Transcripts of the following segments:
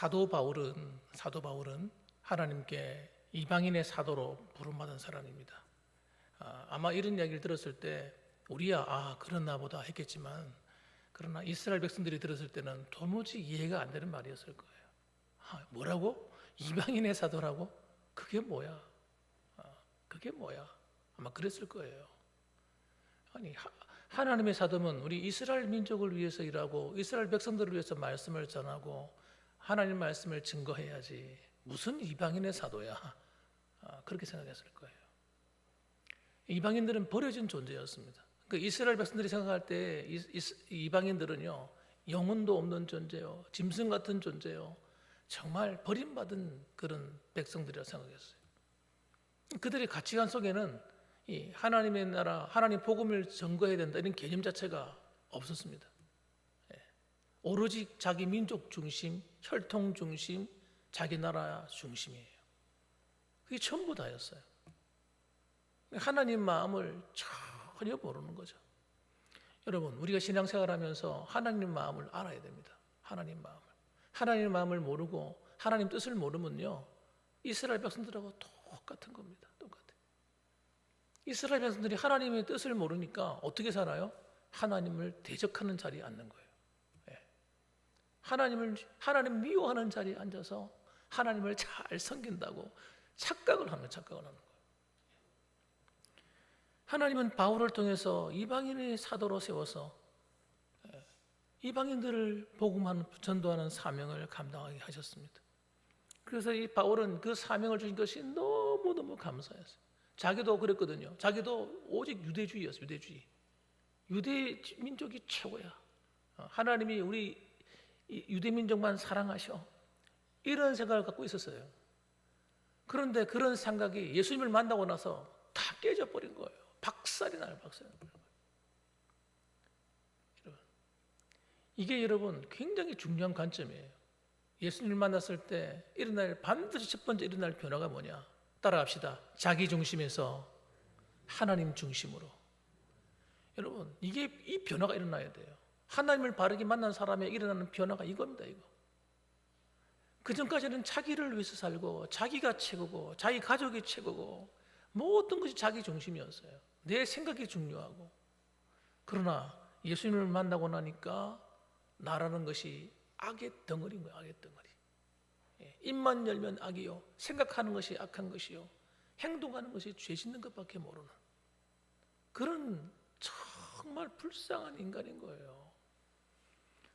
사도 바울은 하나님께 이방인의 사도로 부름받은 사람입니다. 아마 이런 이야기를 들었을 때 우리야 그렇나 보다 했겠지만, 그러나 이스라엘 백성들이 들었을 때는 도무지 이해가 안 되는 말이었을 거예요. 뭐라고? 이방인의 사도라고? 그게 뭐야? 그게 뭐야? 아마 그랬을 거예요. 아니, 하나님의 사도면 우리 이스라엘 민족을 위해서 일하고 이스라엘 백성들을 위해서 말씀을 전하고 하나님 말씀을 증거해야지 무슨 이방인의 사도야? 그렇게 생각했을 거예요. 이방인들은 버려진 존재였습니다. 그 이스라엘 백성들이 생각할 때 이방인들은요, 영혼도 없는 존재요, 짐승 같은 존재요, 정말 버림받은 그런 백성들이라 생각했어요. 그들의 가치관 속에는 이 하나님의 나라, 하나님 복음을 전거해야 된다 이런 개념 자체가 없었습니다. 오로지 자기 민족 중심, 혈통 중심, 자기 나라 중심이에요. 그게 전부 다였어요. 하나님 마음을 전혀 모르는 거죠. 여러분, 우리가 신앙생활하면서 하나님 마음을 알아야 됩니다. 하나님 마음을 모르고 하나님 뜻을 모르면요, 이스라엘 백성들하고 똑같은 겁니다. 똑같아요. 이스라엘 백성들이 하나님의 뜻을 모르니까 어떻게 살아요? 하나님을 대적하는 자리에 앉는 거예요. 하나님 미워하는 자리에 앉아서 하나님을 잘 섬긴다고 착각을 하는 거예요. 하나님은 바울을 통해서 이방인의 사도로 세워서 이방인들을 복음하는, 전도하는 사명을 감당하게 하셨습니다. 그래서 이 바울은 그 사명을 주신 것이 너무너무 감사했어요. 자기도 그랬거든요. 자기도 오직 유대주의였어요. 유대 민족이 최고야. 하나님이 우리 유대 민족만 사랑하셔, 이런 생각을 갖고 있었어요. 그런데 그런 생각이 예수님을 만나고 나서 다 깨져버린 거예요. 박살이 나는 거예요. 이게 여러분 굉장히 중요한 관점이에요. 예수님을 만났을 때 반드시 첫 번째 일어날 변화가 뭐냐? 따라합시다. 자기 중심에서 하나님 중심으로. 여러분, 이 변화가 일어나야 돼요. 하나님을 바르게 만난 사람에 일어나는 변화가 이겁니다. 이거. 그전까지는 자기를 위해서 살고 자기가 최고고 자기 가족이 최고고 모든 것이 자기 중심이었어요. 내 생각이 중요하고. 그러나 예수님을 만나고 나니까 나라는 것이 악의 덩어리인 거예요. 악의 덩어리. 입만 열면 악이요, 생각하는 것이 악한 것이요, 행동하는 것이 죄 짓는 것밖에 모르는 그런 정말 불쌍한 인간인 거예요.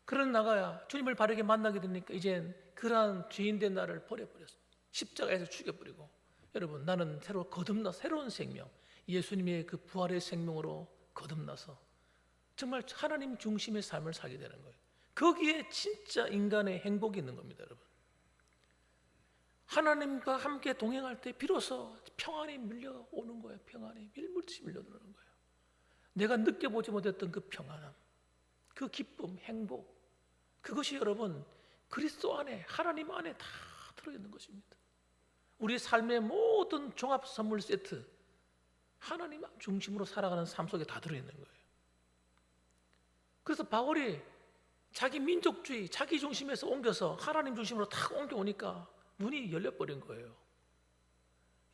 그런 나가야 주님을 바르게 만나게 되니까 이젠 그러한 죄인된 나를 버려버렸어요. 십자가에서 죽여버리고, 여러분, 나는 새로운 생명, 예수님의 그 부활의 생명으로 거듭나서 정말 하나님 중심의 삶을 살게 되는 거예요. 거기에 진짜 인간의 행복이 있는 겁니다. 여러분, 하나님과 함께 동행할 때 비로소 평안이 밀려오는 거예요. 평안이 밀물듯이 밀려오는 거예요. 내가 느껴보지 못했던 그 평안함, 그 기쁨, 행복, 그것이 여러분 그리스도 안에, 하나님 안에 다 들어있는 것입니다. 우리 삶의 모든 종합 선물 세트, 하나님 중심으로 살아가는 삶 속에 다 들어있는 거예요. 그래서 바울이 자기 민족주의, 자기 중심에서 옮겨서 하나님 중심으로 탁 옮겨오니까 눈이 열려버린 거예요.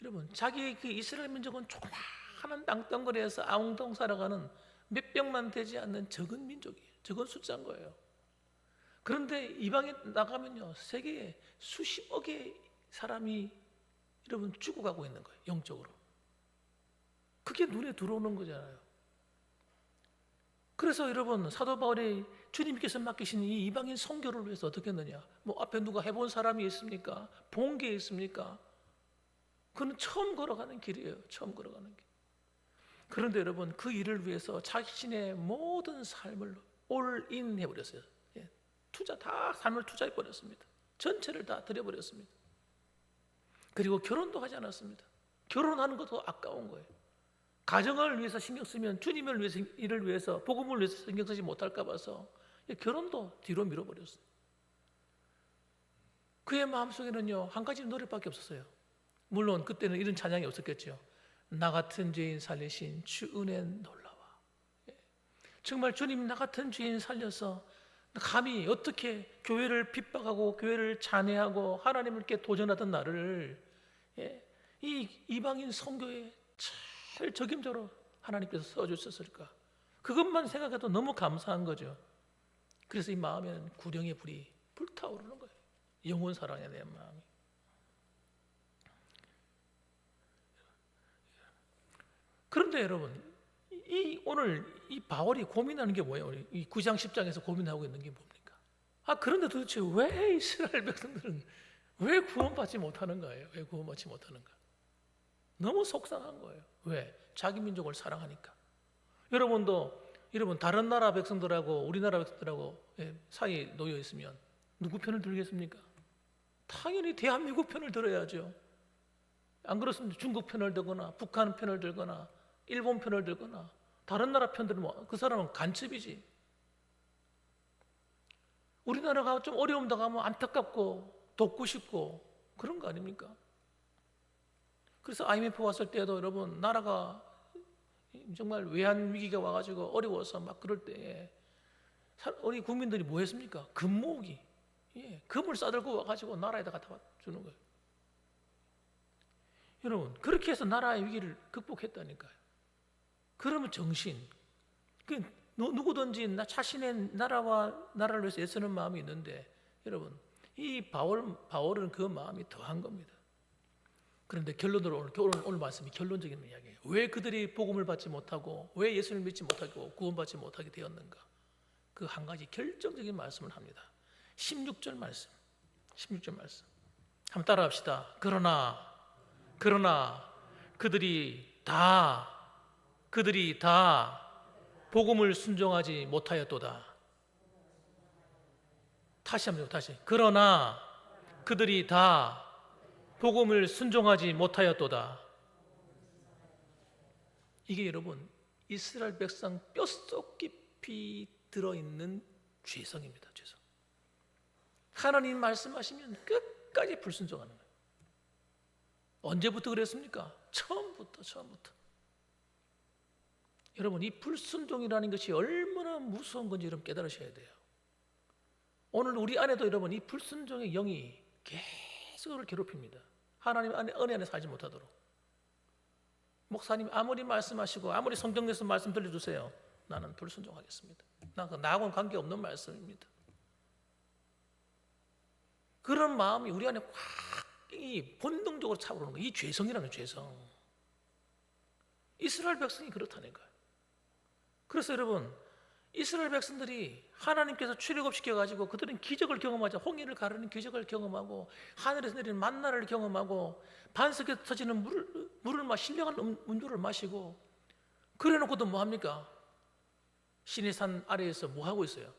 여러분, 자기 그 이스라엘 민족은 조그마한 땅덩어리에서 아웅덩 살아가는 몇 병만 되지 않는 적은 민족이에요. 적은 숫자인 거예요. 그런데 이방에 나가면요, 세계에 수십억의 사람이 여러분 죽어가고 있는 거예요. 영적으로. 그게 눈에 들어오는 거잖아요. 그래서 여러분, 사도 바울이 주님께서 맡기신 이 이방인 선교를 위해서 어떻게 했느냐? 뭐 앞에 누가 해본 사람이 있습니까? 본 게 있습니까? 그는 처음 걸어가는 길이에요. 처음 걸어가는 길. 그런데 여러분, 그 일을 위해서 자신의 모든 삶을 올인 해버렸어요. 삶을 투자해버렸습니다. 전체를 다 드려버렸습니다. 그리고 결혼도 하지 않았습니다. 결혼하는 것도 아까운 거예요. 가정을 위해서 신경 쓰면 주님을 위해서, 일을 위해서, 복음을 위해서 신경 쓰지 못할까 봐서 결혼도 뒤로 밀어버렸어요. 그의 마음속에는요, 한 가지 노래밖에 없었어요. 물론 그때는 이런 찬양이 없었겠죠. 나 같은 죄인 살리신 주 은혜 놀라워. 정말 주님, 나 같은 죄인 살려서 감히 어떻게 교회를 핍박하고 교회를 잔해하고 하나님께 도전하던 나를 이 이방인 선교에 잘 적임자로 하나님께서 써주셨을까? 그것만 생각해도 너무 감사한 거죠. 그래서 이 마음에는 구령의 불이 불타오르는 거예요. 영혼 사랑에 대한 마음이. 그런데 여러분, 오늘 이 바울이 고민하는 게 뭐예요? 이 9장 10장에서 고민하고 있는 게 뭡니까? 그런데 도대체 왜 이스라엘 백성들은 왜 구원받지 못하는 거예요? 왜 구원받지 못하는가? 너무 속상한 거예요. 왜? 자기 민족을 사랑하니까. 여러분 다른 나라 백성들하고 우리나라 백성들하고 사이에 놓여 있으면 누구 편을 들겠습니까? 당연히 대한민국 편을 들어야죠. 안 그렇으면 중국 편을 들거나 북한 편을 들거나 일본 편을 들거나 다른 나라 편 들면 그 사람은 간첩이지. 우리나라가 좀 어려움 당하면 안타깝고 돕고 싶고 그런 거 아닙니까? 그래서 IMF 왔을 때도 여러분 나라가 정말 외환 위기가 와가지고 어려워서 막 그럴 때 우리 국민들이 뭐 했습니까? 금 모으기, 금을 싸들고 와가지고 나라에다 갖다 주는 거예요. 여러분 그렇게 해서 나라의 위기를 극복했다니까요. 그러면 정신, 누구든지 자신의 나라를 위해서 애쓰는 마음이 있는데 여러분 이 바울은 그 마음이 더한 겁니다. 그런데 결론으로 오늘 말씀이 결론적인 이야기예요. 왜 그들이 복음을 받지 못하고 왜 예수를 믿지 못하고 구원받지 못하게 되었는가? 그 한 가지 결정적인 말씀을 합니다. 16절 말씀. 한번 따라합시다. 그러나 그들이 다 복음을 순종하지 못하였도다. 다시. 그러나 그들이 다 복음을 순종하지 못하였도다. 이게 여러분 이스라엘 백성 뼛속 깊이 들어있는 죄성입니다. 죄성. 하나님 말씀하시면 끝까지 불순종하는 거예요. 언제부터 그랬습니까? 처음부터. 여러분 이 불순종이라는 것이 얼마나 무서운 건지 여러분 깨달으셔야 돼요. 오늘 우리 안에도 여러분 이 불순종의 영이 계속 우리를 괴롭힙니다. 하나님 은혜 안에 살지 못하도록. 목사님 아무리 말씀하시고 아무리 성경에서 말씀 들려주세요. 나는 불순종하겠습니다. 나하고는 관계없는 말씀입니다. 그런 마음이 우리 안에 확 본능적으로 차오르는 거예요. 이 죄성이라는 죄성. 이스라엘 백성이 그렇다는 거예요. 그래서 여러분 이스라엘 백성들이 하나님께서 출애굽시켜가지고 그들은 기적을 경험하자. 홍해를 가르는 기적을 경험하고 하늘에서 내리는 만나를 경험하고 반석에서 터지는 물을 신령한 음료를 마시고 그래놓고도 뭐합니까? 시내산 아래에서 뭐하고 있어요?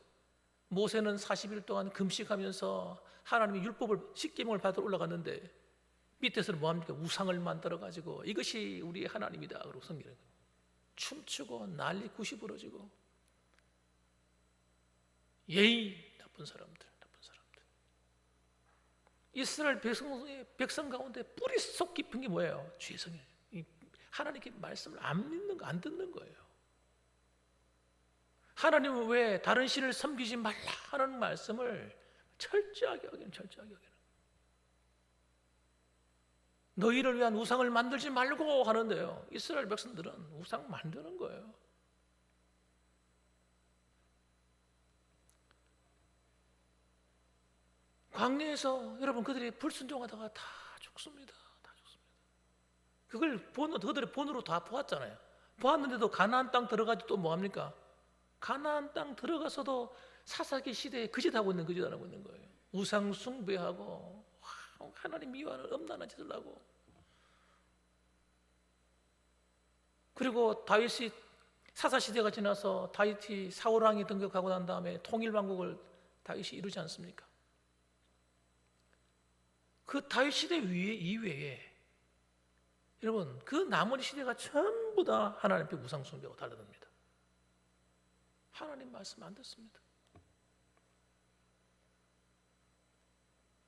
모세는 40일 동안 금식하면서 하나님의 율법을 십계명을 받으러 올라갔는데 밑에서는 뭐합니까? 우상을 만들어가지고 이것이 우리의 하나님이다 그러고 섬기는 거예요. 춤추고 난리 굿이 부러지고 나쁜 사람들. 이스라엘 백성 가운데 뿌리 속 깊은 게 뭐예요? 죄성이에요. 하나님께 말씀을 안 믿는 거, 안 듣는 거예요. 하나님은 왜 다른 신을 섬기지 말라 하는 말씀을 철저하게 여기는. 너희를 위한 우상을 만들지 말고 하는데요. 이스라엘 백성들은 우상 만드는 거예요. 광야에서 여러분 그들이 불순종하다가 다 죽습니다. 그들의 본으로 다 보았잖아요. 보았는데도 가나안 땅 들어가지 또 뭐합니까? 가나안 땅 들어가서도 사사기 시대에 거짓하고 있는 거예요. 우상 숭배하고 하나님 미워하는 음란한 짓을 하고. 그리고 다윗이 사사 시대가 지나서 다윗이 사울 왕이 등극하고 난 다음에 통일 왕국을 다윗이 이루지 않습니까? 그 다윗 시대 이외에 여러분 그 나머지 시대가 전부 다 하나님 앞에 우상 숭배하고 달려듭니다. 하나님 말씀 안 듣습니다.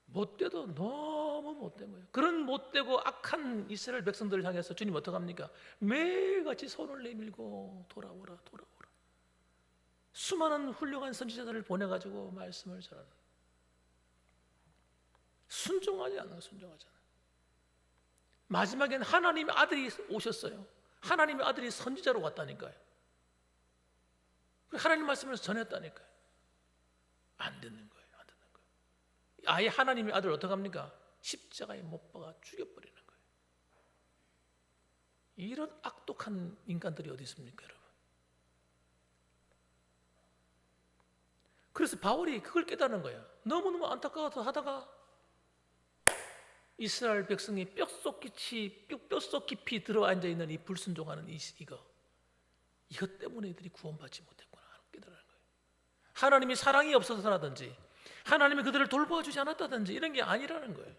못돼도 너무 못된 거예요. 그런 못되고 악한 이스라엘 백성들을 향해서 주님 어떡합니까? 매일같이 손을 내밀고 돌아오라. 수많은 훌륭한 선지자들을 보내가지고 말씀을 전하는, 순종하지 않아요. 순종하지 않아요. 마지막엔 하나님의 아들이 오셨어요. 하나님의 아들이 선지자로 왔다니까요. 하나님 말씀을 전했다니까요. 안 듣는 거예요. 안 듣는 거예요. 아예 하나님의 아들을 어떻게 합니까? 십자가에 못 박아 죽여버리는 거예요. 이런 악독한 인간들이 어디 있습니까, 여러분? 그래서 바울이 그걸 깨닫는 거예요. 너무너무 안타까워서 하다가 이스라엘 백성이 뼛속 깊이 들어앉아 있는 이 불순종하는 이것 때문에 이들이 구원받지 못했구나 깨달는 거예요. 하나님이 사랑이 없어서라든지 하나님이 그들을 돌봐주지 않았다든지 이런 게 아니라는 거예요.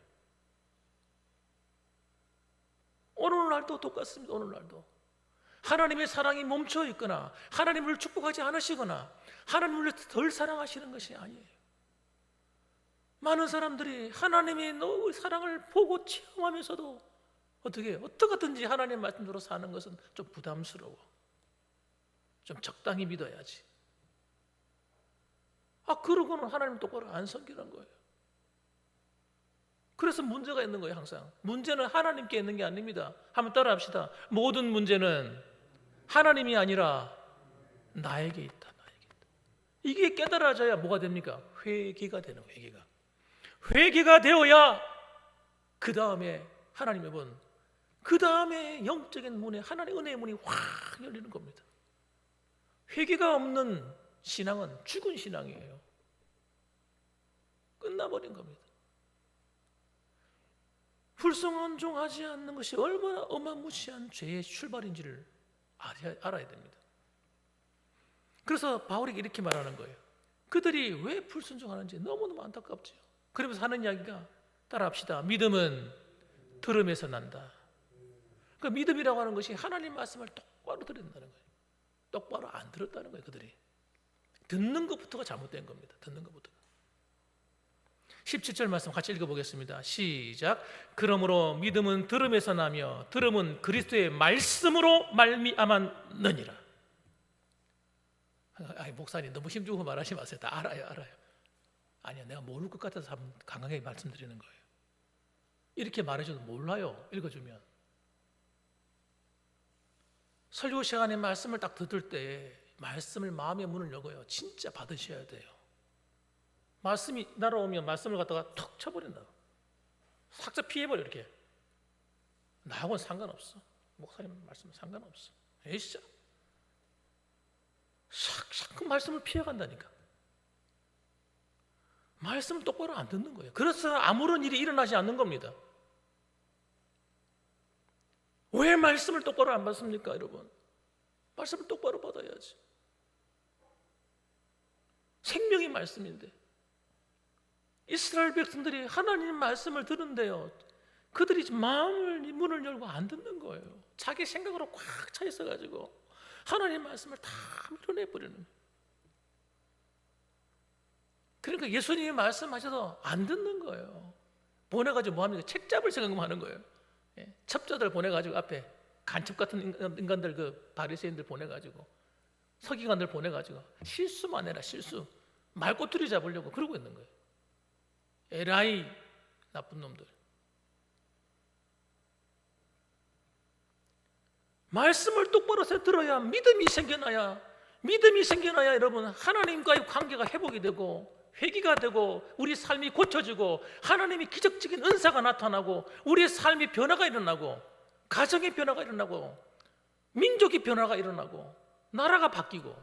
오늘날도 똑같습니다. 오늘날도 하나님의 사랑이 멈춰 있거나 하나님을 축복하지 않으시거나 하나님을 덜 사랑하시는 것이 아니에요. 많은 사람들이 하나님의 사랑을 보고 체험하면서도 어떻게든지 하나님 말씀대로 사는 것은 좀 부담스러워. 좀 적당히 믿어야지. 그러고는 하나님 똑바로 안 섬기는 거예요. 그래서 문제가 있는 거예요. 항상 문제는 하나님께 있는 게 아닙니다. 한번 따라합시다. 모든 문제는 하나님이 아니라 나에게 있다. 이게 깨달아져야 뭐가 됩니까? 회개가 되는 거예요. 회개가 되어야 그 다음에 하나님의 문, 그 다음에 영적인 문에 하나님의 은혜의 문이 확 열리는 겁니다. 회개가 없는 신앙은 죽은 신앙이에요. 끝나버린 겁니다. 불순종하지 않는 것이 얼마나 어마무시한 죄의 출발인지를 알아야 됩니다. 그래서 바울이 이렇게 말하는 거예요. 그들이 왜 불순종하는지 너무너무 안타깝죠. 그러면서 하는 이야기가 따라합시다. 믿음은 들음에서 난다. 그 믿음이라고 하는 것이 하나님 말씀을 똑바로 들었다는 거예요. 똑바로 안 들었다는 거예요. 그들이 듣는 것부터가 잘못된 겁니다. 듣는 것부터가. 17절 말씀 같이 읽어보겠습니다. 시작. 그러므로 믿음은 들음에서 나며 들음은 그리스도의 말씀으로 말미암았느니라. 목사님 너무 힘주고 말하지 마세요. 다 알아요. 아니야, 내가 모를 것 같아서 강하게 말씀드리는 거예요. 이렇게 말해줘도 몰라요. 읽어주면. 설교 시간에 말씀을 딱 듣을 때 말씀을 마음의 문을 열고요. 진짜 받으셔야 돼요. 말씀이 날아오면 말씀을 갖다가 턱 쳐버린다. 삭제 피해버려. 이렇게. 나하고는 상관없어. 목사님 말씀은 상관없어. 에이씨, 샥 그 말씀을 피해간다니까. 말씀을 똑바로 안 듣는 거예요. 그래서 아무런 일이 일어나지 않는 겁니다. 왜 말씀을 똑바로 안 받습니까, 여러분? 말씀을 똑바로 받아야지. 생명의 말씀인데 이스라엘 백성들이 하나님 말씀을 듣는데요, 그들이 마음을 문을 열고 안 듣는 거예요. 자기 생각으로 꽉 차 있어가지고 하나님 말씀을 다 밀어내버리는 거예요. 그러니까 예수님이 말씀하셔도 안 듣는 거예요. 보내가지고 뭐합니까? 책 잡을 생각만 하는 거예요. 첩자들 보내가지고 앞에 간첩 같은 인간들, 그 바리새인들 보내가지고 서기관들 보내가지고 실수만 해라. 실수 말꼬투리 잡으려고 그러고 있는 거예요. 에라이 나쁜 놈들. 말씀을 똑바로 들어야 믿음이 생겨나야 여러분 하나님과의 관계가 회복이 되고 회개가 되고 우리 삶이 고쳐지고 하나님이 기적적인 은사가 나타나고 우리의 삶이 변화가 일어나고 가정의 변화가 일어나고 민족의 변화가 일어나고 나라가 바뀌고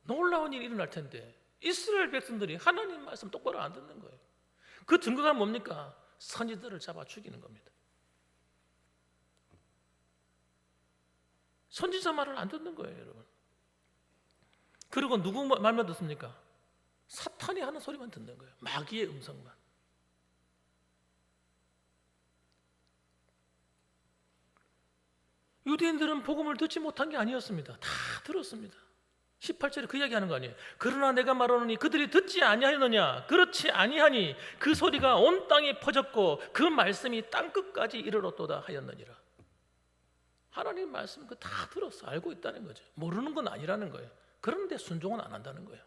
놀라운 일이 일어날 텐데 이스라엘 백성들이 하나님 말씀 똑바로 안 듣는 거예요. 그 증거가 뭡니까? 선지자들을 잡아 죽이는 겁니다. 선지자 말을 안 듣는 거예요, 여러분. 그리고 누구 말만 듣습니까? 사탄이 하는 소리만 듣는 거예요. 마귀의 음성만. 유대인들은 복음을 듣지 못한 게 아니었습니다. 다 들었습니다. 18절에 그 이야기하는 거 아니에요. 그러나 내가 말하노니 그들이 듣지 아니하였느냐? 그렇지 아니하니 그 소리가 온 땅에 퍼졌고 그 말씀이 땅끝까지 이르렀도다 하였느니라. 하나님 말씀 그 다 들었어. 알고 있다는 거죠. 모르는 건 아니라는 거예요. 그런데 순종은 안 한다는 거예요.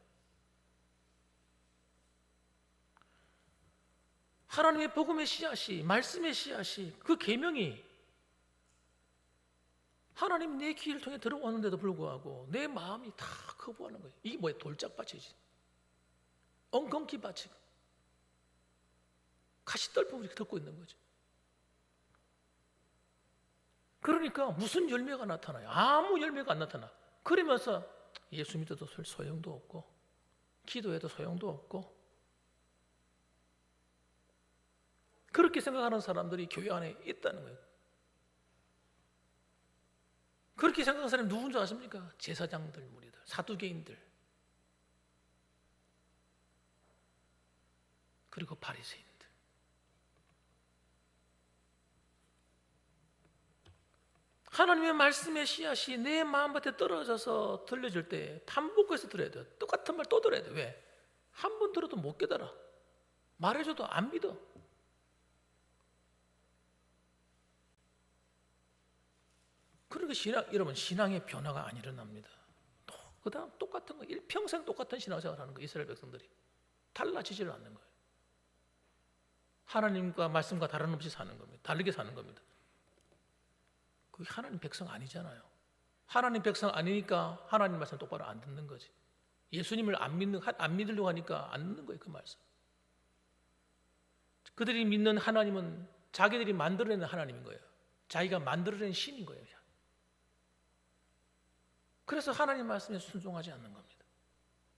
하나님의 복음의 씨앗이, 말씀의 씨앗이, 그 계명이 하나님 내 귀를 통해 들어왔는데도 불구하고 내 마음이 다 거부하는 거예요. 이게 뭐야? 돌짝밭이지. 엉겅퀴 밭이고 가시떨품을 이렇게 듣고 있는 거죠. 그러니까 무슨 열매가 나타나요? 아무 열매가 안 나타나. 그러면서 예수 믿어도 소용도 없고 기도해도 소용도 없고 그렇게 생각하는 사람들이 교회 안에 있다는 거예요. 그렇게 생각하는 사람이 누군지 아십니까? 제사장들 무리들, 사두개인들, 그리고 바리새인들. 하나님의 말씀의 씨앗이 내 마음밭에 떨어져서 들려줄 때 반복해서 들어야 돼요. 똑같은 말 또 들어야 돼요. 왜? 한 번 들어도 못 깨달아. 말해줘도 안 믿어. 그러니까 여러분 신앙의 변화가 안 일어납니다. 그 다음 똑같은 거, 일평생 똑같은 신앙생활을 하는 거예요. 이스라엘 백성들이 달라지지를 않는 거예요. 하나님과 말씀과 다름없이 사는 겁니다. 다르게 사는 겁니다. 그게 하나님 백성 아니잖아요. 하나님 백성 아니니까 하나님 말씀 똑바로 안 듣는 거지. 예수님을 안 믿으려고 하니까 안 듣는 거예요. 그 말씀. 그들이 믿는 하나님은 자기들이 만들어낸 하나님인 거예요. 자기가 만들어낸 신인 거예요. 그래서 하나님 말씀에 순종하지 않는 겁니다.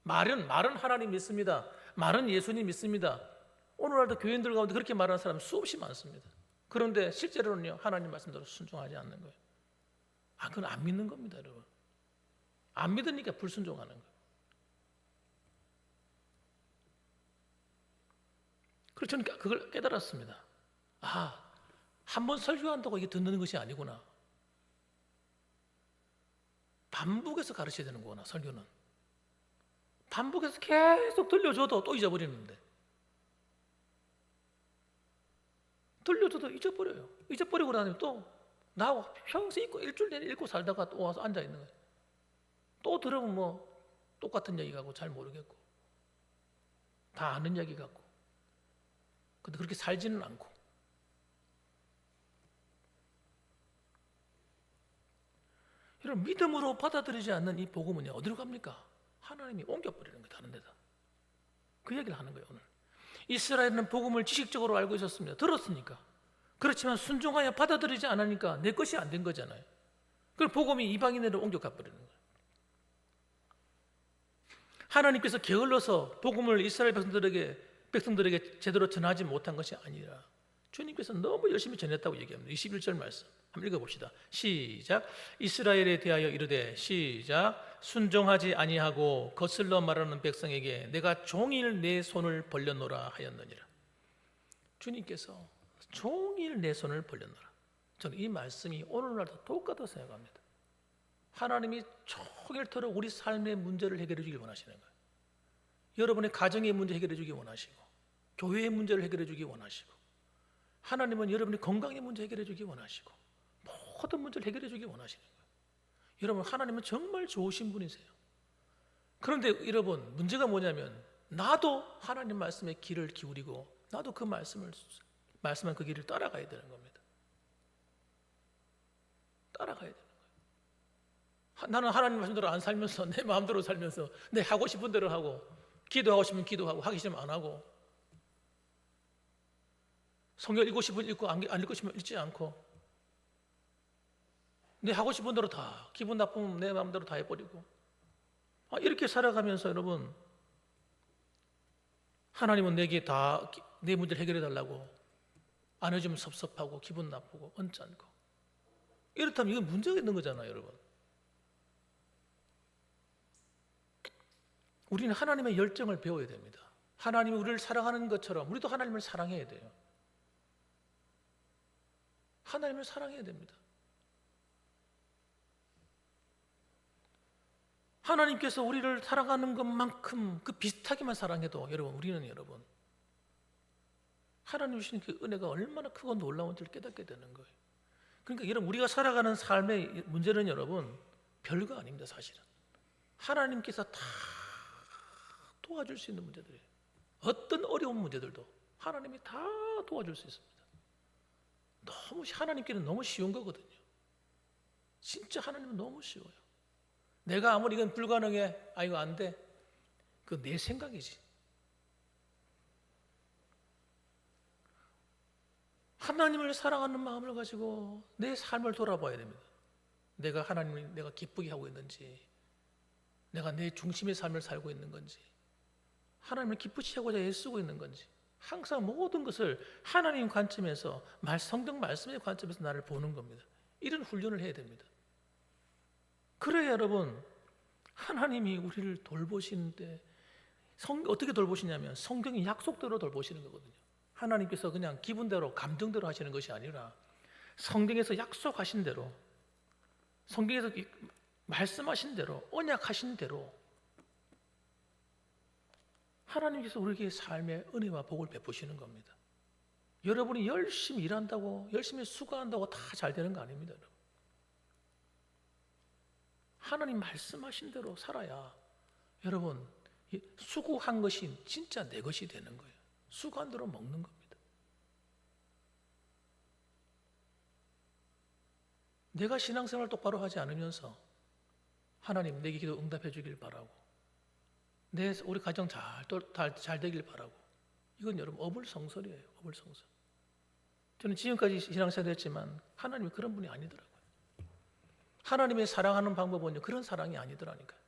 말은 하나님 믿습니다. 말은 예수님 믿습니다. 오늘날도 교인들 가운데 그렇게 말하는 사람 수없이 많습니다. 그런데 실제로는요, 하나님 말씀대로 순종하지 않는 거예요. 그건 안 믿는 겁니다, 여러분. 안 믿으니까 불순종하는 거예요. 그래서 저는 그걸 깨달았습니다. 한 번 설교한다고 이게 듣는 것이 아니구나. 반복해서 가르쳐야 되는 거구나, 설교는. 반복해서 계속 들려줘도 또 잊어버리는데. 들려줘도 잊어버려요. 잊어버리고 나면 또 나하고 평생 읽고 일주일 내내 읽고 살다가 또 와서 앉아 있는 거예요. 또 들으면 뭐 똑같은 얘기 같고 잘 모르겠고 다 아는 얘기 같고. 근데 그렇게 살지는 않고. 여러분 믿음으로 받아들이지 않는 이 복음은요 어디로 갑니까? 하나님이 옮겨버리는 거예요. 다른 데다. 그 얘기를 하는 거예요. 오늘 이스라엘은 복음을 지식적으로 알고 있었습니다. 들었으니까. 그렇지만 순종하여 받아들이지 않으니까 내 것이 안 된 거잖아요. 그럼 복음이 이방인으로 옮겨가 버리는 거예요. 하나님께서 게을러서 복음을 이스라엘 백성들에게 제대로 전하지 못한 것이 아니라 주님께서 너무 열심히 전했다고 얘기합니다. 21절 말씀 한번 읽어봅시다. 시작. 이스라엘에 대하여 이르되 시작. 순종하지 아니하고 거슬러 말하는 백성에게 내가 종일 내 손을 벌려놓으라 하였느니라. 주님께서 종일 내 손을 벌려놓으라. 저는 이 말씀이 오늘날도 똑같다고 생각합니다. 하나님이 종일토록 우리 삶의 문제를 해결해 주길 원하시는 거예요. 여러분의 가정의 문제 해결해 주기 원하시고 교회의 문제를 해결해 주기 원하시고 하나님은 여러분의 건강의 문제 해결해 주기 원하시고 모든 문제를 해결해 주기 원하시는 거예요. 여러분 하나님은 정말 좋으신 분이세요. 그런데 여러분 문제가 뭐냐면 나도 하나님 말씀에 귀를 기울이고 나도 그 말씀한 그 길을 따라가야 되는 겁니다. 따라가야 되는 거예요. 나는 하나님 말씀대로 안 살면서 내 마음대로 살면서 내 하고 싶은 대로 하고 기도하고 싶으면 기도하고 하기 싫으면 안 하고 성경 읽고 싶으면 읽고 안 읽고 싶으면 읽지 않고 내 하고 싶은 대로 다 기분 나쁘면 내 마음대로 다 해버리고 이렇게 살아가면서 여러분 하나님은 내게 다 내 문제를 해결해 달라고 안 해주면 섭섭하고 기분 나쁘고 언짢고 이렇다면 이건 문제가 있는 거잖아요. 여러분 우리는 하나님의 열정을 배워야 됩니다. 하나님이 우리를 사랑하는 것처럼 우리도 하나님을 사랑해야 돼요. 하나님을 사랑해야 됩니다. 하나님께서 우리를 사랑하는 것만큼 그 비슷하게만 사랑해도 우리는 하나님 주시는 그 은혜가 얼마나 크고 놀라운지를 깨닫게 되는 거예요. 그러니까 이런 우리가 살아가는 삶의 문제는 여러분 별거 아닙니다. 사실은 하나님께서 다 도와줄 수 있는 문제들이에요. 어떤 어려운 문제들도 하나님이 다 도와줄 수 있습니다. 너무 하나님께는 너무 쉬운 거거든요. 진짜 하나님은 너무 쉬워요. 내가 아무리 이건 불가능해, 아 이거 안 돼, 그 내 생각이지. 하나님을 사랑하는 마음을 가지고 내 삶을 돌아봐야 됩니다. 내가 하나님을 내가 기쁘게 하고 있는지, 내가 내 중심의 삶을 살고 있는 건지, 하나님을 기쁘시게 하고자 애쓰고 있는 건지, 항상 모든 것을 하나님 관점에서 성경 말씀의 관점에서 나를 보는 겁니다. 이런 훈련을 해야 됩니다. 그래야 여러분 하나님이 우리를 돌보시는데 어떻게 돌보시냐면 성경이 약속대로 돌보시는 거거든요. 하나님께서 그냥 기분대로 감정대로 하시는 것이 아니라 성경에서 약속하신 대로, 성경에서 말씀하신 대로, 언약하신 대로 하나님께서 우리에게 삶의 은혜와 복을 베푸시는 겁니다. 여러분이 열심히 일한다고, 열심히 수고한다고 다 잘 되는 거 아닙니다. 여러분. 하나님 말씀하신 대로 살아야 여러분 수고한 것이 진짜 내 것이 되는 거예요. 수고한 대로 먹는 겁니다. 내가 신앙생활 똑바로 하지 않으면서 하나님 내게 기도 응답해 주길 바라고, 우리 가정 잘 되길 바라고, 이건 여러분 어불성설이에요. 어불성설. 저는 지금까지 신앙생활 했지만 하나님이 그런 분이 아니더라고요. 하나님의 사랑하는 방법은요, 그런 사랑이 아니더라니까요.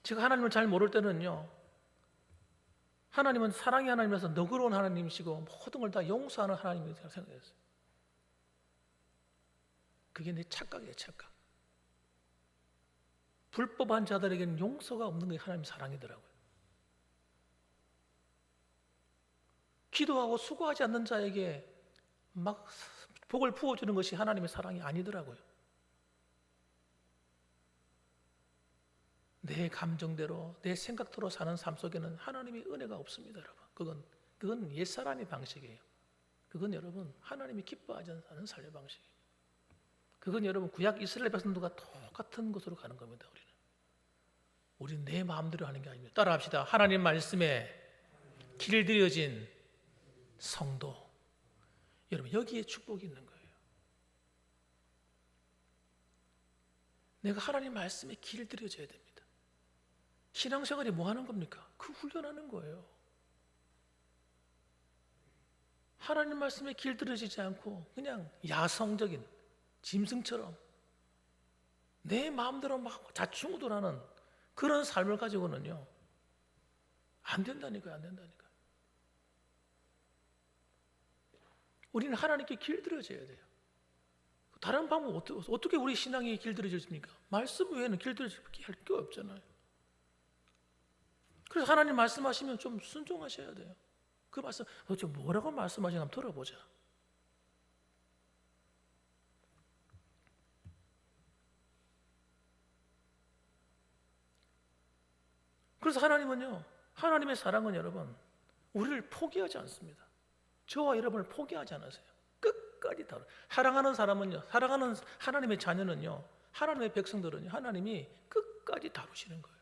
제가 하나님을 잘 모를 때는요, 하나님은 사랑의 하나님이라서 너그러운 하나님이시고 모든 걸 다 용서하는 하나님이라고 생각했어요. 그게 내 착각이에요. 착각. 불법한 자들에게는 용서가 없는 게 하나님 사랑이더라고요. 기도하고 수고하지 않는 자에게 막 복을 부어주는 것이 하나님의 사랑이 아니더라고요. 내 감정대로, 내 생각대로 사는 삶 속에는 하나님의 은혜가 없습니다, 여러분. 그건 옛사람의 방식이에요. 그건 여러분 하나님이 기뻐하지 않는 삶의 방식이에요. 그건 여러분 구약 이스라엘 백성들과 똑같은 곳으로 가는 겁니다. 우리는 내 마음대로 하는 게 아닙니다. 따라합시다. 하나님 말씀에 길들여진 성도. 여러분 여기에 축복이 있는 거예요. 내가 하나님 말씀에 길들여져야 됩니다. 신앙생활이 뭐 하는 겁니까? 그 훈련하는 거예요. 하나님 말씀에 길들여지지 않고 그냥 야성적인 짐승처럼 내 마음대로 막 자충우돌하는 그런 삶을 가지고는요 안 된다니까요. 안 된다니까요. 우리는 하나님께 길들여져야 돼요. 다른 방법 어떻게 우리 신앙이 길들여집니까? 말씀 외에는 길들여질 게 없잖아요. 그래서 하나님 말씀하시면 좀 순종하셔야 돼요. 그 말씀 도대체 뭐라고 말씀하시나 한번 들어보자. 그래서 하나님은요, 하나님의 사랑은 여러분 우리를 포기하지 않습니다. 저와 여러분을 포기하지 않으세요. 끝까지 다뤄. 사랑하는 사람은요, 사랑하는 하나님의 자녀는요, 하나님의 백성들은요, 하나님이 끝까지 다루시는 거예요.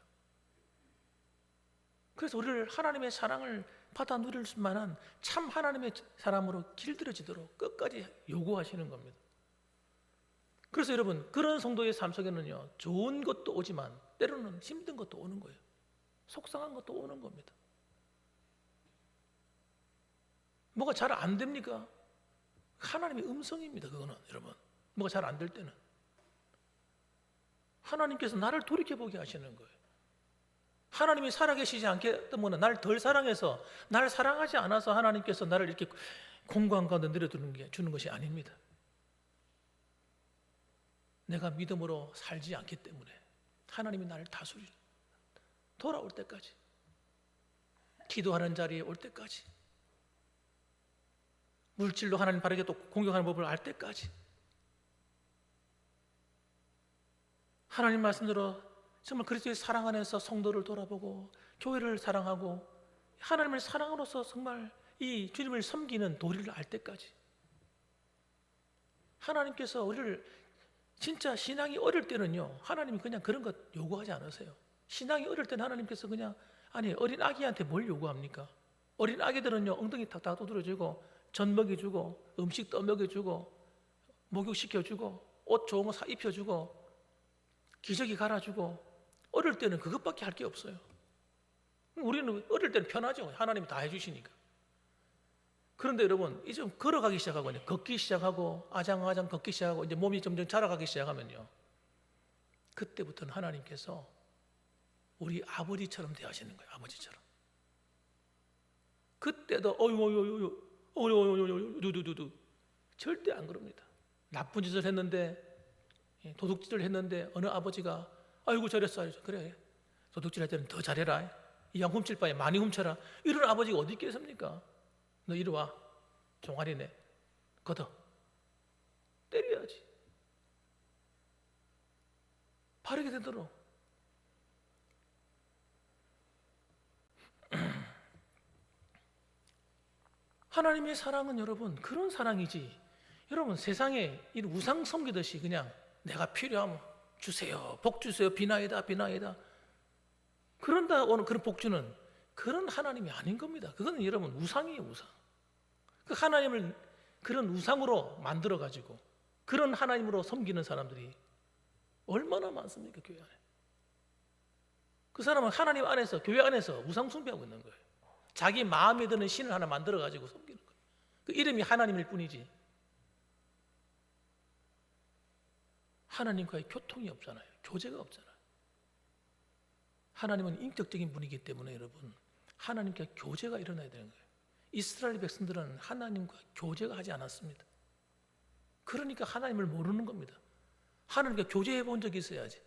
그래서 우리를 하나님의 사랑을 받아 누릴 만한 참 하나님의 사람으로 길들여지도록 끝까지 요구하시는 겁니다. 그래서 여러분 그런 성도의 삶 속에는요, 좋은 것도 오지만 때로는 힘든 것도 오는 거예요. 속상한 것도 오는 겁니다. 뭐가 잘 안 됩니까? 하나님의 음성입니다. 그거는 여러분 뭐가 잘 안 될 때는 하나님께서 나를 돌이켜보게 하시는 거예요. 하나님이 살아계시지 않기 때문에 나를 덜 사랑해서, 나를 사랑하지 않아서 하나님께서 나를 이렇게 공고한 가운데 주는 것이 아닙니다. 내가 믿음으로 살지 않기 때문에 하나님이 나를 다스리는, 돌아올 때까지, 기도하는 자리에 올 때까지, 물질로 하나님 바르게 또 공경하는 법을 알 때까지, 하나님 말씀대로 정말 그리스도의 사랑 안에서 성도를 돌아보고 교회를 사랑하고 하나님을 사랑으로서 정말 이 주님을 섬기는 도리를 알 때까지 하나님께서 우리를 진짜 신앙이 어릴 때는요, 하나님이 그냥 그런 것 요구하지 않으세요. 신앙이 어릴 때는 하나님께서 그냥, 아니 어린 아기한테 뭘 요구합니까? 어린 아기들은요, 엉덩이 탁탁 두드려주고 젖 먹여주고 음식 떠먹여주고 목욕시켜주고 옷 좋은 거 사 입혀주고 기저귀 갈아주고, 어릴 때는 그것밖에 할 게 없어요. 우리는 어릴 때는 편하죠. 하나님이 다 해주시니까. 그런데 여러분, 이제 좀 걸어가기 시작하고 걷기 시작하고 아장아장 걷기 시작하고 이제 몸이 점점 자라가기 시작하면요, 그때부터는 하나님께서 우리 아버지처럼 대하시는 거예요. 아버지처럼. 그때도 어유 절대 안 그럽니다. 나쁜 짓을 했는데, 도둑질을 했는데 어느 아버지가 아이고 잘했어, 그래 도둑질 할 때는 더 잘해라, 이왕 훔칠 바에 많이 훔쳐라, 이런 아버지가 어디 있겠습니까? 너 이리 와, 종아리네, 걷어, 때려야지. 바르게 되도록. 하나님의 사랑은 여러분 그런 사랑이지, 여러분 세상에 이 우상 섬기듯이 그냥 내가 필요하면 주세요, 복 주세요, 비나이다 비나이다 그런다 오는 그런 복주는 그런 하나님이 아닌 겁니다. 그건 여러분 우상이에요, 우상. 그 하나님을 그런 우상으로 만들어 가지고 그런 하나님으로 섬기는 사람들이 얼마나 많습니까, 교회 안에. 그 사람은 하나님 안에서, 교회 안에서 우상 숭배하고 있는 거예요. 자기 마음에 드는 신을 하나 만들어 가지고 섬기는 거예요. 그 이름이 하나님일 뿐이지 하나님과의 교통이 없잖아요. 교제가 없잖아요. 하나님은 인격적인 분이기 때문에 여러분, 하나님과 교제가 일어나야 되는 거예요. 이스라엘 백성들은 하나님과 교제가 하지 않았습니다. 그러니까 하나님을 모르는 겁니다. 하나님과 교제해 본 적이 있어야지.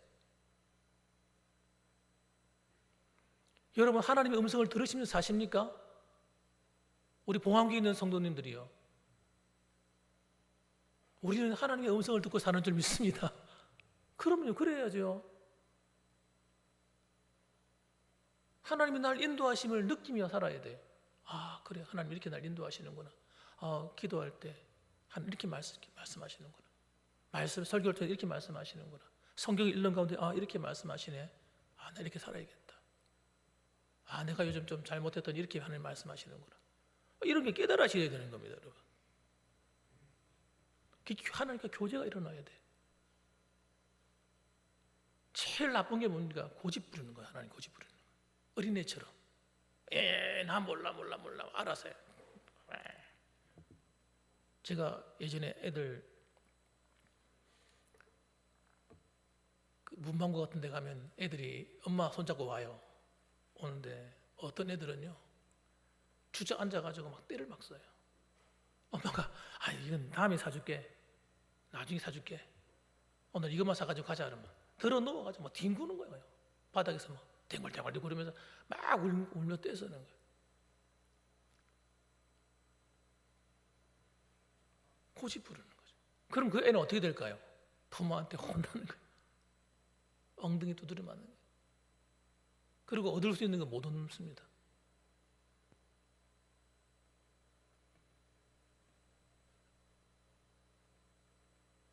여러분, 하나님의 음성을 들으시면서 사십니까? 우리 봉황교에 있는 성도님들이요, 우리는 하나님의 음성을 듣고 사는 줄 믿습니다. 그럼요, 그래야죠. 하나님이 날 인도하심을 느끼며 살아야 돼. 아, 그래, 하나님 이렇게 날 인도하시는구나. 기도할 때 이렇게 말씀하시는구나. 설교할 때 이렇게 말씀하시는구나. 성경 읽는 가운데 이렇게 말씀하시네. 나 이렇게 살아야겠다. 내가 요즘 좀 잘못했더니 이렇게 하나님 말씀하시는구나. 이런 게 깨달아지셔야 되는 겁니다, 여러분. 하나님과 교제가 일어나야 돼. 제일 나쁜 게 뭡니까? 고집 부리는 거야. 하나님 고집 부리는 거야. 어린애처럼. 나 몰라 알아서 해. 제가 예전에 애들 문방구 같은 데 가면 애들이 엄마 손잡고 와요. 오는데 어떤 애들은요, 주저앉아가지고 막 때를 막 써요. 엄마가 이건 다음에 사줄게, 나중에 사줄게, 오늘 이것만 사가지고 가자 그러면 들어 누워가지고 막 뒹구는 거예요. 바닥에서 막 댕글댕글 그러면서 막 울며 떼서는 거예요. 고집 부르는 거죠. 그럼 그 애는 어떻게 될까요? 부모한테 혼나는 거예요. 엉덩이 두드려 맞는 거예요. 그리고 얻을 수 있는 건 못 얻습니다.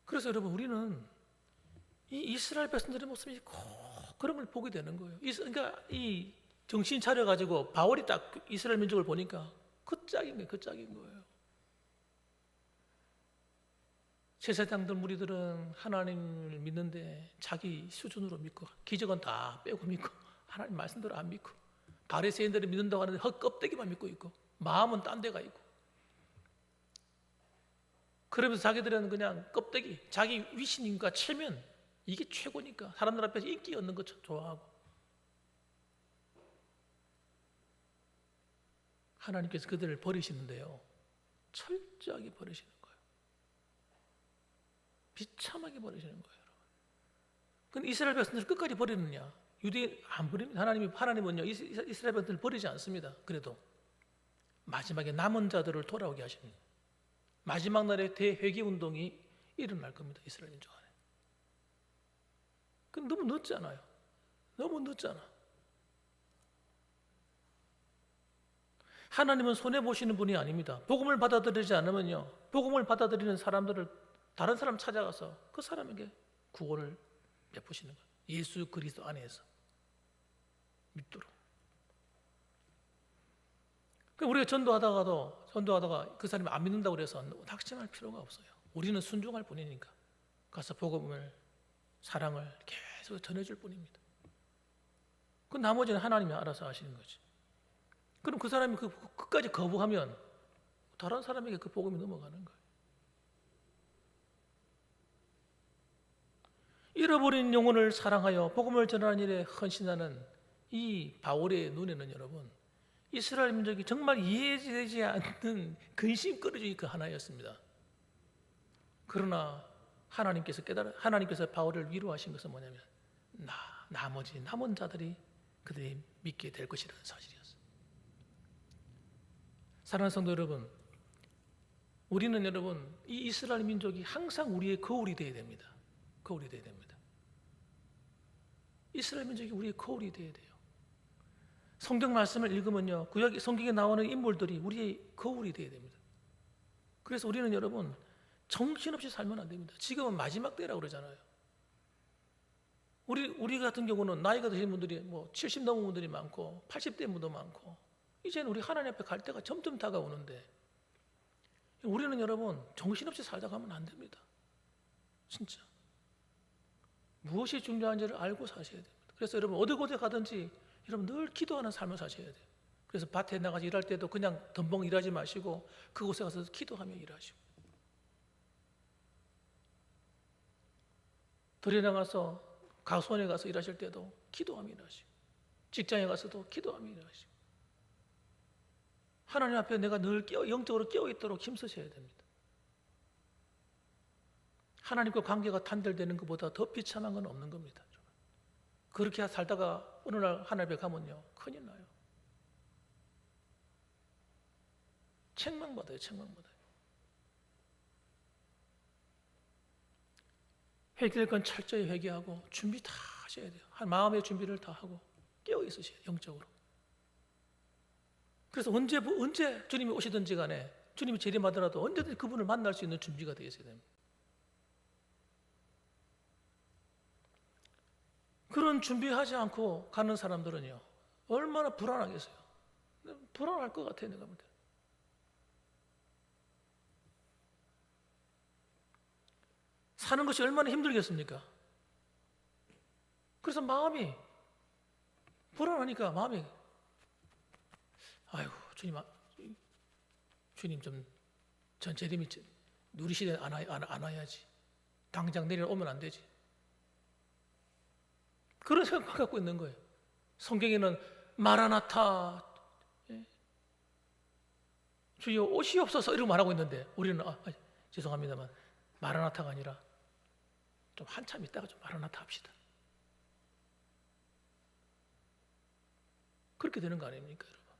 그래서 여러분, 우리는 이 이스라엘 백성들의 모습이 꼭 그런 걸 보게 되는 거예요. 그러니까 이 정신 차려가지고 바울이 딱 이스라엘 민족을 보니까 그 짝인 거예요. 그 짝인 거예요. 제사장들 무리들은 하나님을 믿는데 자기 수준으로 믿고, 기적은 다 빼고 믿고, 하나님 말씀대로 안 믿고, 바리새인들이 믿는다고 하는데 헛껍데기만 믿고 있고, 마음은 딴 데가 있고, 그러면서 자기들은 그냥 껍데기, 자기 위신인가 체면, 이게 최고니까 사람들 앞에서 인기 얻는 거 좋아하고, 하나님께서 그들을 버리시는데요, 철저하게 버리시는 거예요. 비참하게 버리시는 거예요. 근데 이스라엘 백성들을 끝까지 버리느냐? 유대인 안 버립니다. 하나님은요, 이스라엘 백성들을 버리지 않습니다. 그래도 마지막에 남은 자들을 돌아오게 하십니다. 마지막 날에 대회개 운동이 일어날 겁니다. 이스라엘 민족 안에. 그 너무 늦잖아요. 너무 늦잖아. 하나님은 손해 보시는 분이 아닙니다. 복음을 받아들이지 않으면요, 복음을 받아들이는 사람들을 다른 사람 찾아가서 그 사람에게 구원을 베푸시는 거예요. 예수 그리스도 안에서 믿도록. 우리가 전도하다가 그 사람이 안 믿는다고 그래서 낙심할 필요가 없어요. 우리는 순종할 뿐이니까 가서 복음을, 사랑을 계속 전해줄 뿐입니다. 그 나머지는 하나님이 알아서 하시는 거지. 그럼 그 사람이 끝까지 거부하면 다른 사람에게 그 복음이 넘어가는 거예요. 잃어버린 영혼을 사랑하여 복음을 전하는 일에 헌신하는 이 바울의 눈에는 여러분, 이스라엘 민족이 정말 이해되지 않는 근심거리의 그 하나였습니다. 그러나 하나님께서 바울을 위로하신 것은 뭐냐면 나머지 남은 자들이 그들이 믿게 될 것이라는 사실이었어요. 사랑하는 성도 여러분, 우리는 여러분 이 이스라엘 민족이 항상 우리의 거울이 되어야 됩니다. 거울이 되어야 됩니다. 이스라엘 민족이 우리의 거울이 되어야 돼요. 성경 말씀을 읽으면요, 구약 성경에 나오는 인물들이 우리의 거울이 되어야 됩니다. 그래서 우리는 여러분 정신없이 살면 안 됩니다. 지금은 마지막 때라고 그러잖아요. 우리 같은 경우는 나이가 드신 분들이 70 넘은 분들이 많고 80대 분도 많고 이제는 우리 하나님 앞에 갈 때가 점점 다가오는데 우리는 여러분 정신없이 살다 가면 안 됩니다. 진짜 무엇이 중요한지를 알고 사셔야 됩니다. 그래서 여러분 어디 곳에 가든지 여러분 늘 기도하는 삶을 사셔야 돼요. 그래서 밭에 나가서 일할 때도 그냥 덤벙 일하지 마시고 그곳에 가서 기도하며 일하시고, 들에 나가서 가수원에 가서 일하실 때도 기도하며 일하시고, 직장에 가서도 기도하며 일하시고, 하나님 앞에 내가 늘 영적으로 깨어있도록 힘쓰셔야 됩니다. 하나님과 관계가 단절되는 것보다 더 비참한 건 없는 겁니다. 그렇게 살다가 어느 날 하나님 앞에 가면요 큰일 나요. 책망받아요. 회개할 건 철저히 회개하고 준비 다 하셔야 돼요. 마음의 준비를 다 하고 깨어 있으셔야 돼요. 영적으로. 그래서 언제 주님이 오시든지 간에 주님이 재림하더라도 언제든지 그분을 만날 수 있는 준비가 되어 있어야 됩니다. 그런 준비하지 않고 가는 사람들은요 얼마나 불안하겠어요. 불안할 것 같아요. 내가 볼 때. 사는 것이 얼마나 힘들겠습니까? 그래서 마음이 불안하니까 마음이 아이고 주님 전 재림이 누리시대 안 와야지. 당장 내려오면 안 되지. 그런 생각 갖고 있는 거예요. 성경에는 마라나타, 주여 오시옵소서 이러고 말하고 있는데 우리는 죄송합니다만 마라나타가 아니라 좀 한참 있다가 좀 마라나타 합시다. 그렇게 되는 거 아닙니까, 여러분?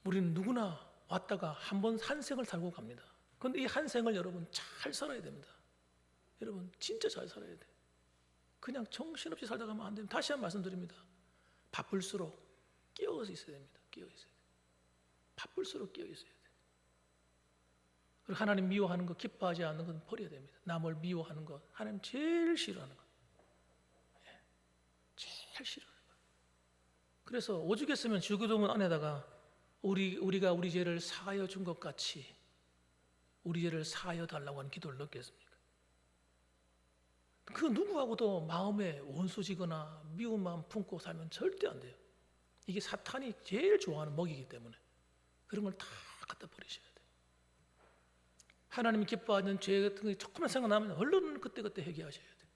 우리는 누구나 왔다가 한 생을 살고 갑니다. 그런데 이 한 생을 여러분 잘 살아야 됩니다. 여러분 진짜 잘 살아야 돼요. 그냥 정신없이 살다 가면 안 됩니다. 다시 한 번 말씀드립니다. 바쁠수록 깨어서 있어야 됩니다. 깨어 있어야 돼요. 바쁠수록 깨어 있어야 돼요. 그리고 하나님 미워하는 것, 기뻐하지 않는 건 버려야 됩니다. 남을 미워하는 것, 하나님 제일 싫어하는 것. 제일 싫어하는 것. 그래서 오죽했으면 주기도문 안에다가 우리가 우리 죄를 사하여 준 것 같이 우리 죄를 사하여 달라고 하는 기도를 넣겠습니까? 그 누구하고도 마음에 원수지거나 미운 마음 품고 살면 절대 안 돼요. 이게 사탄이 제일 좋아하는 먹이기 때문에 그런 걸 다 갖다 버리셔야 돼요. 하나님이 기뻐하는 죄 같은 게 조금만 생각나면 얼른 그때그때 회개하셔야 돼요.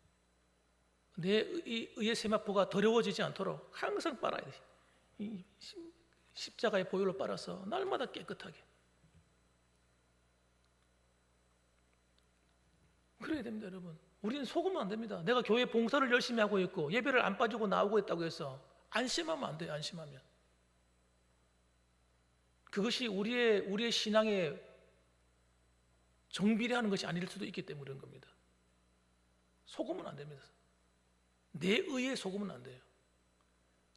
내 의의 세마포가 더러워지지 않도록 항상 빨아야 돼요. 이 십자가의 보혈로 빨아서 날마다 깨끗하게. 그래야 됩니다, 여러분. 우리는 속으면 안 됩니다. 내가 교회 봉사를 열심히 하고 있고 예배를 안 빠지고 나오고 있다고 해서 안심하면 안 돼요. 안심하면 그것이 우리의 신앙의 정비례하는 것이 아닐 수도 있기 때문에 그런 겁니다. 속으면 안 됩니다. 내 의에 속으면 안 돼요.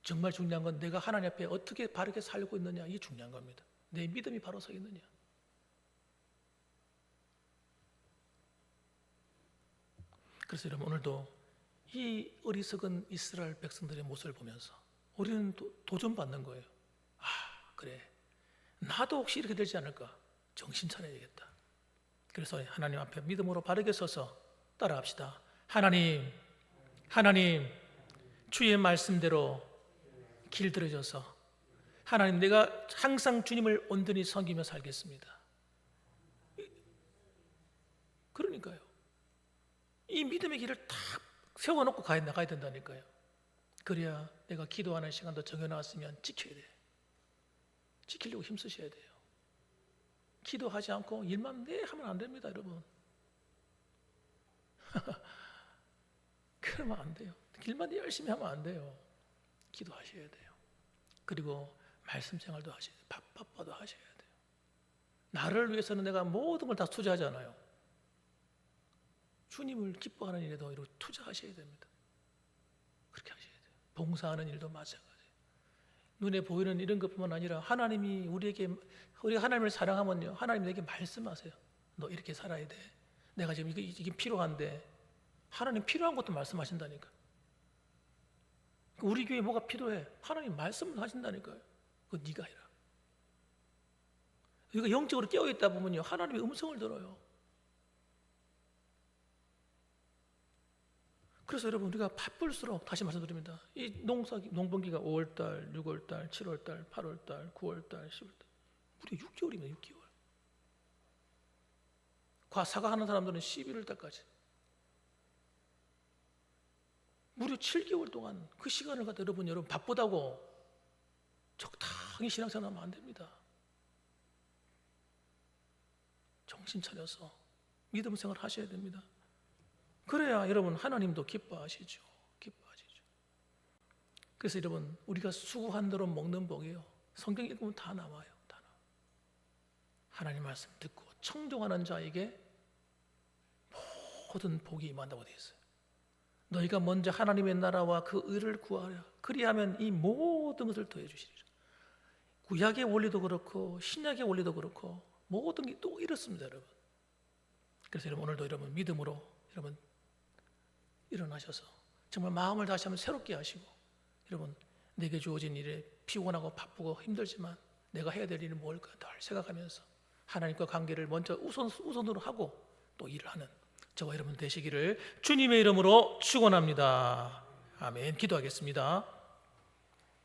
정말 중요한 건 내가 하나님 앞에 어떻게 바르게 살고 있느냐, 이게 중요한 겁니다. 내 믿음이 바로 서 있느냐? 그래서 여러분, 오늘도 이 어리석은 이스라엘 백성들의 모습을 보면서 우리는 도전받는 거예요. 아, 그래, 나도 혹시 이렇게 되지 않을까? 정신 차려야 되겠다. 그래서 하나님 앞에 믿음으로 바르게 서서 따라합시다. 하나님, 주의 말씀대로 길들여져서 하나님, 내가 항상 주님을 온전히 섬기며 살겠습니다. 그러니까요, 이 믿음의 길을 딱 세워놓고 나가야 된다니까요. 그래야 내가 기도하는 시간도 정해놨으면 지켜야 돼요. 지키려고 힘쓰셔야 돼요. 기도하지 않고 일만 하면 안 됩니다, 여러분. 그러면 안 돼요. 일만 열심히 하면 안 돼요. 기도하셔야 돼요. 그리고 말씀 생활도 하셔야 돼요. 바빠도 하셔야 돼요. 나를 위해서는 내가 모든 걸 다 투자하잖아요. 주님을 기뻐하는 일에도 이렇게 투자하셔야 됩니다. 그렇게 하셔야 돼요. 봉사하는 일도 마찬가지예요. 눈에 보이는 이런 것뿐만 아니라 하나님이 우리가 하나님을 사랑하면요, 하나님 내게 말씀하세요. 너 이렇게 살아야 돼. 내가 지금 이게 필요한데, 하나님 필요한 것도 말씀하신다니까. 우리 교회에 뭐가 필요해? 하나님 말씀을 하신다니까요. 그거 네가 해라. 우리가 영적으로 깨어있다 보면요, 하나님의 음성을 들어요. 그래서 여러분, 우리가 바쁠수록, 다시 말씀드립니다, 이 농번기가 5월달, 6월달, 7월달, 8월달, 9월달, 10월달, 무려 6개월이면 6개월. 사과하는 사람들은 11월달까지 무려 7개월 동안 그 시간을 갖다 여러분 바쁘다고 적당히 신앙생활하면 안 됩니다. 정신 차려서 믿음 생활 하셔야 됩니다. 그래야 여러분 하나님도 기뻐하시죠. 그래서 여러분, 우리가 수고한 대로 먹는 복이요, 성경 읽으면 다 나와요. 하나님 말씀 듣고 청종하는 자에게 모든 복이 임한다고 되어 있어요. 너희가 먼저 하나님의 나라와 그 의를 구하라. 그리하면 이 모든 것을 더해 주시리라. 구약의 원리도 그렇고 신약의 원리도 그렇고 모든 게 또 이렇습니다, 여러분. 그래서 여러분, 오늘도 여러분 믿음으로 여러분 일어나셔서 정말 마음을 다시 한번 새롭게 하시고, 여러분, 내게 주어진 일에 피곤하고 바쁘고 힘들지만 내가 해야 될 일은 뭘까 늘 생각하면서 하나님과 관계를 먼저 우선으로 하고 또 일을 하는 저와 여러분 되시기를 주님의 이름으로 축원합니다. 아멘. 기도하겠습니다.